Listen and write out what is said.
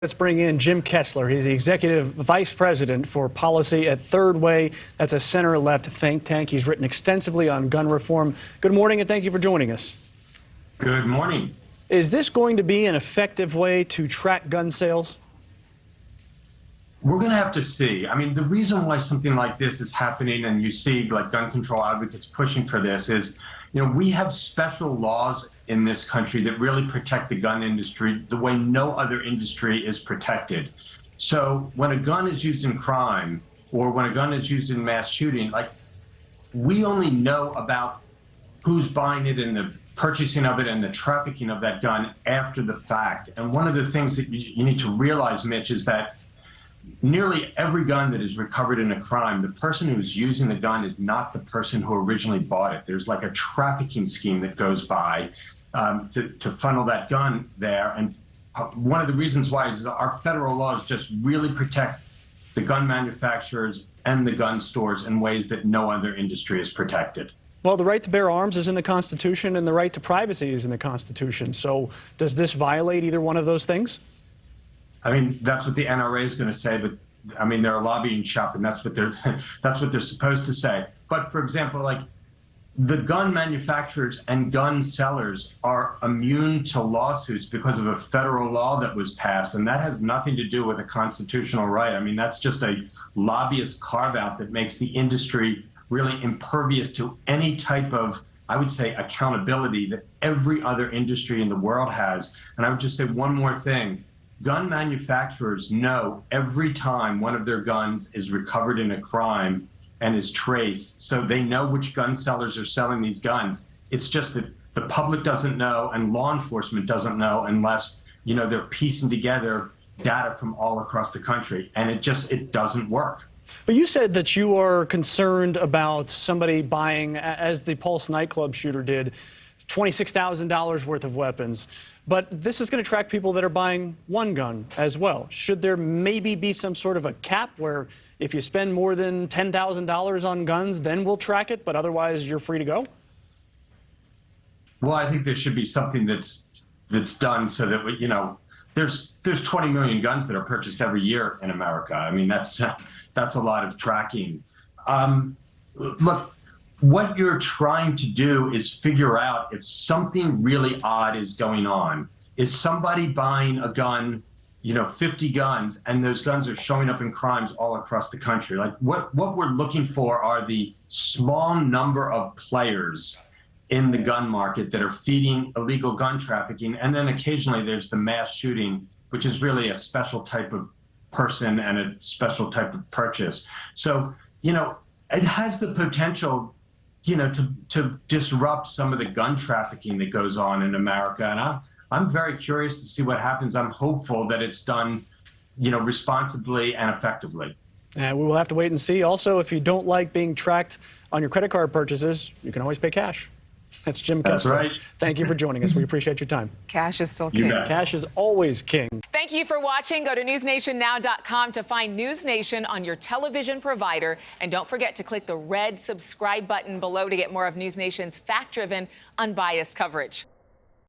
Let's bring in Jim Kessler. He's the Executive Vice President for Policy at Third Way. That's a center-left think tank. He's written extensively on gun reform. Good morning, and thank you for joining us. Good morning. Is this going to be an effective way to track gun sales? We're going to have to see. I mean, the reason why something like this is happening, and you see like gun control advocates pushing for this, is, we have special laws in this country that really protect the gun industry the way no other industry is protected. So when a gun is used in crime, or when a gun is used in mass shooting, we only know about who's buying it and the purchasing of it and the trafficking of that gun after the fact. And one of the things that you need to realize, Mitch, is that nearly every gun that is recovered in a crime, the person who's using the gun is not the person who originally bought it. There's like a trafficking scheme that goes by to funnel that gun there. And one of the reasons why is that our federal laws just really protect the gun manufacturers and the gun stores in ways that no other industry is protected. Well, the right to bear arms is in the Constitution, and the right to privacy is in the Constitution. So does this violate either one of those things? I mean, that's what the NRA is going to say, but I mean, they're a lobbying shop, and that's what they're supposed to say. But for example, the gun manufacturers and gun sellers are immune to lawsuits because of a federal law that was passed, and that has nothing to do with a constitutional right. I mean, that's just a lobbyist carve-out that makes the industry really impervious to any type of, I would say, accountability that every other industry in the world has. And I would just say one more thing. Gun manufacturers know every time one of their guns is recovered in a crime and is traced, so they know which gun sellers are selling these guns. It's just that the public doesn't know and law enforcement doesn't know unless, they're piecing together data from all across the country, and it doesn't work. But you said that you are concerned about somebody buying, as the Pulse nightclub shooter did, $26,000 worth of weapons. But this is going to track people that are buying one gun as well. Should there maybe be some sort of a cap where if you spend more than $10,000 on guns, then we'll track it, but otherwise you're free to go? Well, I think there should be something that's done so that, there's 20 million guns that are purchased every year in America. I mean, that's a lot of tracking. Look, what you're trying to do is figure out if something really odd is going on. Is somebody buying a gun, 50 guns, and those guns are showing up in crimes all across the country? What we're looking for are the small number of players in the gun market that are feeding illegal gun trafficking. And then occasionally there's the mass shooting, which is really a special type of person and a special type of purchase. So, it has the potential to disrupt some of the gun trafficking that goes on in America. And I'm very curious to see what happens. I'm hopeful that it's done, responsibly and effectively. And we will have to wait and see. Also, if you don't like being tracked on your credit card purchases, you can always pay cash. That's Jim Kessler. That's right. Thank you for joining us. We appreciate your time. Cash is still king. Cash is always king. Thank you for watching. Go to newsnationnow.com to find NewsNation on your television provider. And don't forget to click the red subscribe button below to get more of NewsNation's fact-driven, unbiased coverage.